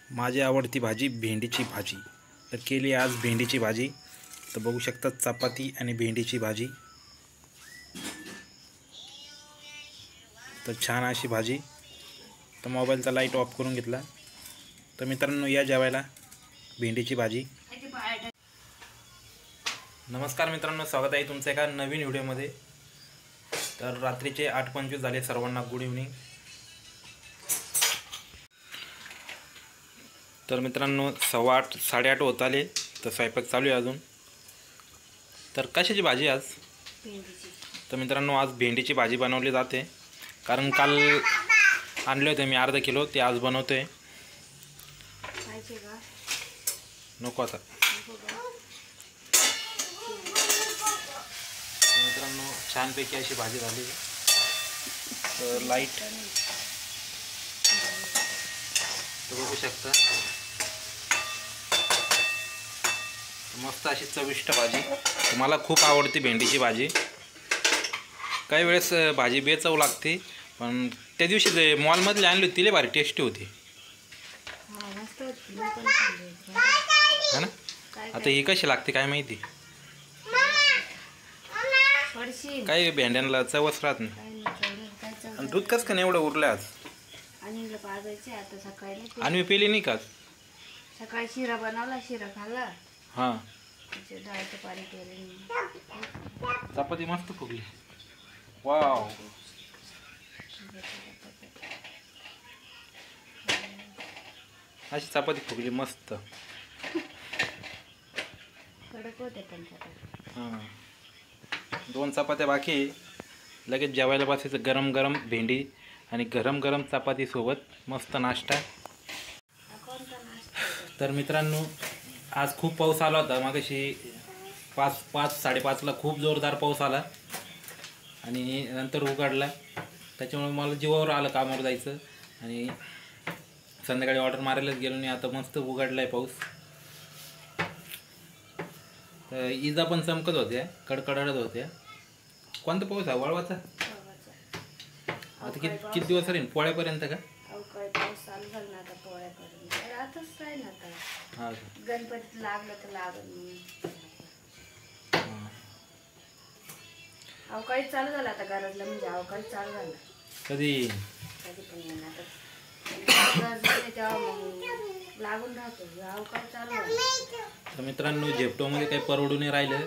माझी आवडती भाजी भेंडीची भाजी. तर केली आज भेंडीची भाजी. तर बघू शकता चपाती आणि भेंडीची भाजी. तर छान अशी भाजी. तर मोबाईलचा लाईट ऑफ करून घेतला. तर मित्रांनो या जेवायला भेंडीची भाजी. नमस्कार मित्रांनो, स्वागत आहे तुमचं एका नवीन व्हिडिओमध्ये. तर रात्रीचे 8:25 झाले. सर्वांना गुड इव्हनिंग. तर मित्रांनो 8:15 8:30 होत आले. तर स्वयंपाक चालू आहे अजून. तर कशाची भाजी आज? भेंडीची. तर मित्रांनो आज भेंडीची भाजी बनवली जाते. कारण काल आणले होते मी अर्धा किलो, ते आज बनवतोय. नको आता. मित्रांनो छानपैकी अशी भाजी झाली. तर लाईट तर बघू शकता, मस्त अशी चविष्ट भाजी. मला खूप आवडते भेंडीची भाजी. काही वेळेस भाजी बेचव लागते, पण त्या दिवशी जे मॉलमधले आणली होती तिला भारी टेस्टी होती है ना. आता ही कशी लागते काय माहिती. काही भेंड्यांना चवच राहत नाही. आणि दूध कसं का नाही एवढं उरलं आज? आणि मी पेली नाही का? सकाळी शिरा बनवला, शिरा खाल्ला. हां, डाळीचं पाणी केलं. चपाती मस्त फुगली. वाव, अशी चपाती फुगली मस्त. कडक होते पण हां, 2 चपात्या बाकी. लगेच जेवायला बसायचं. गरम गरम भेंडी आणि गरम गरम चपाती सोबत मस्त नाश्ता. तर मित्रांनो आज खूप पाऊस आला होता. मागाशी 5:30ला खूप जोरदार पाऊस आला आणि नंतर उघडला. त्याच्यामुळे मला जीवावर आलं कामावर जायचं. आणि संध्याकाळी ऑर्डर मारायलाच गेलो नाही. आता मस्त उघडला आहे पाऊस. तर इजा पण चमकत होत्या, कडकडत होत्या. कोणता पाऊस आहे? वळवाचा. आता किती दिवस राहील? पोळ्यापर्यंत का? पाऊस चालू झाला ना आता पोळ्यापर्यंत. आताच काय ना आता. हां, गणपतीत लागलं तर लागल. अवकाळी चालू झाला आता गरजला, म्हणजे अवकाळी चालू झाला. कधी पण आता तेव्हा मग लागून राहतो. अवकाळी चालू झाला. तर मित्रांनो झेप्टोमध्ये काही परवडून नाही राहिलं.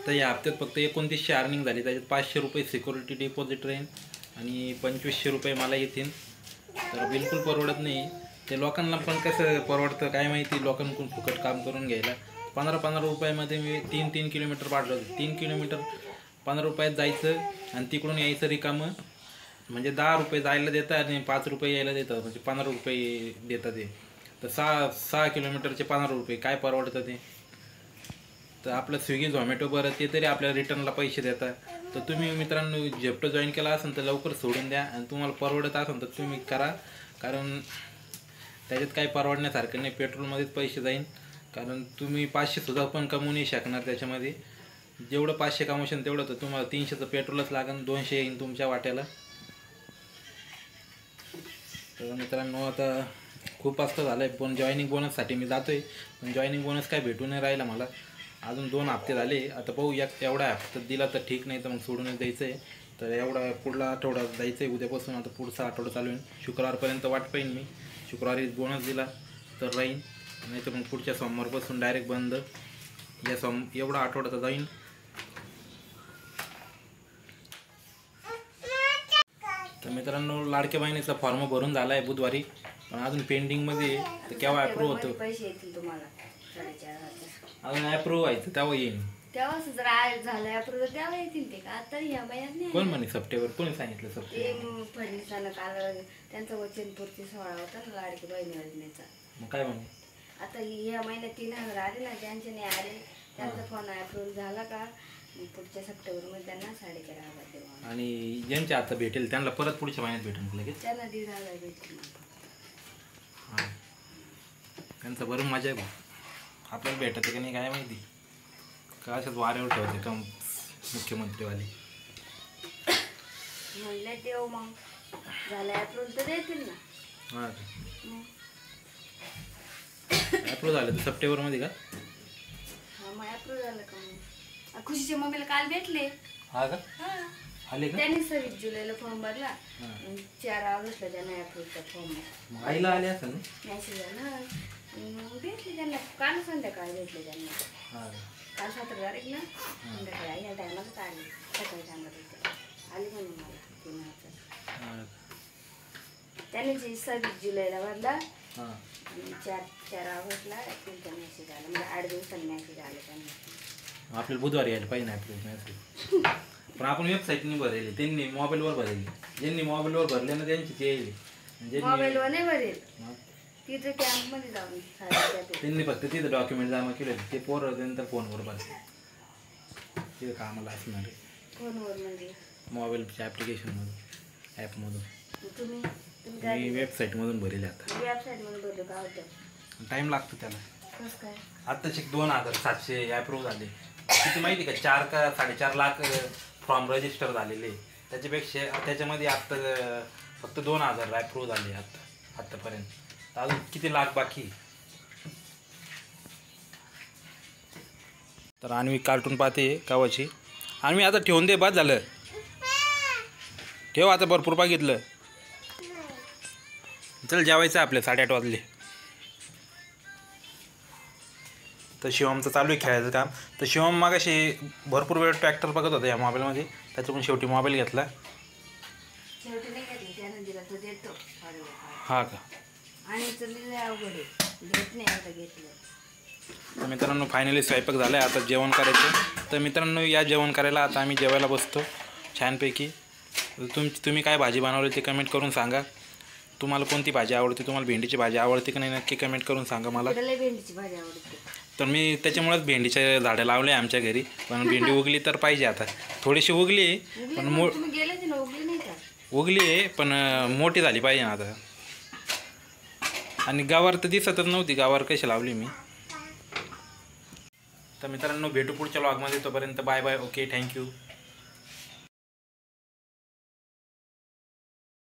तर या हप्त्यात फक्त 2900 अर्निंग झाली. त्याच्यात 500 रुपये सिक्युरिटी डिपॉझिट राहील आणि 2500 रुपये मला येतील. तर बिलकुल परवडत नाही. ते लोकांना पण कसं परवडतं काय माहिती, लोकांकडून फुकट काम करून घ्यायला. 15 रुपयामध्ये मी 3 किलोमीटर पाडलं होतं. 3 किलोमीटर 15 रुपयात जायचं आणि तिकडून यायचं रिकामं. म्हणजे 10 रुपये जायला देतात आणि 5 रुपये यायला देतात. म्हणजे 15 रुपये देतात ते. तर 6 किलोमीटरचे 15 रुपये काय परवडतं ते. तर आपलं स्विगी झोमॅटो बरं, ते तरी आपल्याला रिटर्नला पैसे देतात. तर तुम्ही मित्रांनो झेप्टो जॉईन केला असेल तर लवकर सोडून द्या. आणि तुम्हाला परवडत असेल तर तुम्ही करा. कारण त्याच्यात काही परवडण्यासारखं नाही. पेट्रोलमध्येच पैसे जाईन. कारण तुम्ही 500 पण कमवू नाही शकणार त्याच्यामध्ये. जेवढं 500 कमवशील तेवढं तर तुम्हाला 300चं पेट्रोलच लागेल. 200 येईन तुमच्या वाट्याला. तर मित्रांनो आता खूप वाजता झालं आहे. पण जॉईनिंग बोनससाठी मी जातो आहे. पण जॉईनिंग बोनस काय भेटू नाही राहिला मला. अजून 2 हप्ते झाले. आता पाहू एवढा हप्ता दिला तर ठीक, नाही तर मग सोडूनच द्यायचं आहे. तर एवढा पुढला आठवडा जायचं आहे उद्यापासून. आता पुढचा आठवडा चालू होईल. शुक्रवारपर्यंत वाट पाहीन मी. शुक्रवारी बोनस दिला तर राहीन, नाही तर मग पुढच्या सोमवारपासून डायरेक्ट बंद. एवढा आठवडा तर जाईन. तर मित्रांनो लाडक्या बहिणीचा फॉर्म भरून झाला आहे बुधवारी, पण अजून पेंडिंगमध्ये. तर केव्हा ॲप्रूव्ह होतं? पैसे येतील तुम्हाला 4,500. अजून ॲप्रूव्ह व्हायचं तेव्हा येईन. तेव्हाच जर झालं अप्रूव्ह तेव्हा येतील ते का आता या महिन्यात नाही. कोण म्हणे सप्टेंबर? कोणी सांगितलं सप्टेंबर? फडणवीसानं काल त्यांचा वचनपूर्ती सोहळा होता ना लाडकी बहिणी योजनेचा. मग काय म्हणे? आता या महिन्यात 3,000 आले ना, ज्यांचे नाही आले त्यांचा फोन अप्रूव्ह झाला का पुढच्या सप्टेंबरमध्ये त्यांना 4,500 देऊ. आणि ज्यांचे आता भेटेल त्यांना परत पुढच्या महिन्यात भेटेल लगेच? त्यांना 1,500 भेटतील. हां, त्यांचं बरं मजा आहे. आपल्याला भेटतं की नाही काय माहिती. का अशाच वाऱ्यावर ठेवते का मुख्यमंत्रीवाले. म्हणले देव मग झालं अप्रूव्ह तर देतील ना. हां, अप्रूव्ह झालं तर सप्टेंबरमध्ये का? हा मग अप्रूव्ह झालं का मग खुशीच्या मम्मीला काल भेटले. हा का? हा आले का? त्यांनी 26 जुलैला फॉर्म भरला आणि 4 ऑगस्टला त्यांना अप्रूव्हचा फॉर्म मग आईला आले असं ना? मेसेज आला आणि मग भेटले त्यांना. काल संध्याकाळी भेटले त्यांना. हा काल 17 तारीख ना संध्याकाळी या टायमालाच आले. सकाळी सांगत होते आली म्हणून मला 3 वाजता. हा. त्यांनी 26 जुलैला भरला हा. आणि 4 ऑगस्टला अप्रूव्हचा मेसेज आला. म्हणजे 8 दिवसांनी मेसेज आला त्यांना. आपल्याला बुधवारी यायला पाहिजे नाही आपल्याला. पण आपण वेबसाईटने भरले, त्यांनी मोबाईलवर भरले. ज्यांनी मोबाईलवर भरले ना त्यांची ते येईल. मोबाईलवर नाही भरेल तिथं कॅम्पमध्ये जाऊन त्यांनी फक्त तिथं डॉक्युमेंट जमा केले ते पोरं नंतर फोनवर भरते. तिथं कामाला असणार आहे फोनवर म्हणजे मोबाईलच्या ॲप्लिकेशनमधून ॲपमधून. तुम्ही मी वेबसाईटमधून भरेल आता. वेबसाईटमध्ये भरलं का होतं? टाईम लागतो त्याला. कसं काय? आत्ताचे 2700 अप्रूव्ह झाले. किती माहिती का 4 का 4.5 लाख फॉर्म रजिस्टर झालेले. त्याच्यापेक्षा त्याच्यामध्ये आत्ता फक्त 2000 अप्रूव्ह झाले आत्तापर्यंत. अजून किती लाख बाकी. तर अन्वी कार्टून पाहते कावाची. अन्वी आता ठेवून दे, बाद झालं. ठेव आता, भरपूर बघितलं. चल जेवायचं आपल्या 8:30 वाजले. तर शिवमचं चालू आहे खेळायचं काम. तर शिवम मागाशी भरपूर वेळ ट्रॅक्टर बघत होता या मोबाईलमध्ये. त्याच्याकडून शेवटी मोबाईल घेतला. शेवटी नाही घेतलं त्यानं दिला तो देतो. हा का? आणि चल अवघड आहे घेत नाही आता घेतलं. तर मित्रांनो फायनली स्वयंपाक झाला आहे. आता जेवण करायचं. तर मित्रांनो या जेवण करायला आता आम्ही जेवायला बसतो छानपैकी. तुम्ही काय भाजी बनवली ते कमेंट करून सांगा. तुम्हाला कोणती भाजी आवडते, तुम्हाला भेंडीची भाजी आवडते की नाही नक्की कमेंट करून सांगा मला. भेंडीची भाजी आवडते. तर मी त्याच्यामुळेच भेंडीचे झाडं लावले आमच्या घरी. पण भेंडी उगली तर पाहिजे आता. थोडीशी उगली आहे पण उगली आहे पण मोठी झाली पाहिजे ना आता. आणि गावावर तर दिसतच नव्हती. गावावर कशी लावली मी. तर मित्रांनो भेटू पुढच्या व्लॉगमध्ये. तोपर्यंत बाय बाय. Okay, thank you.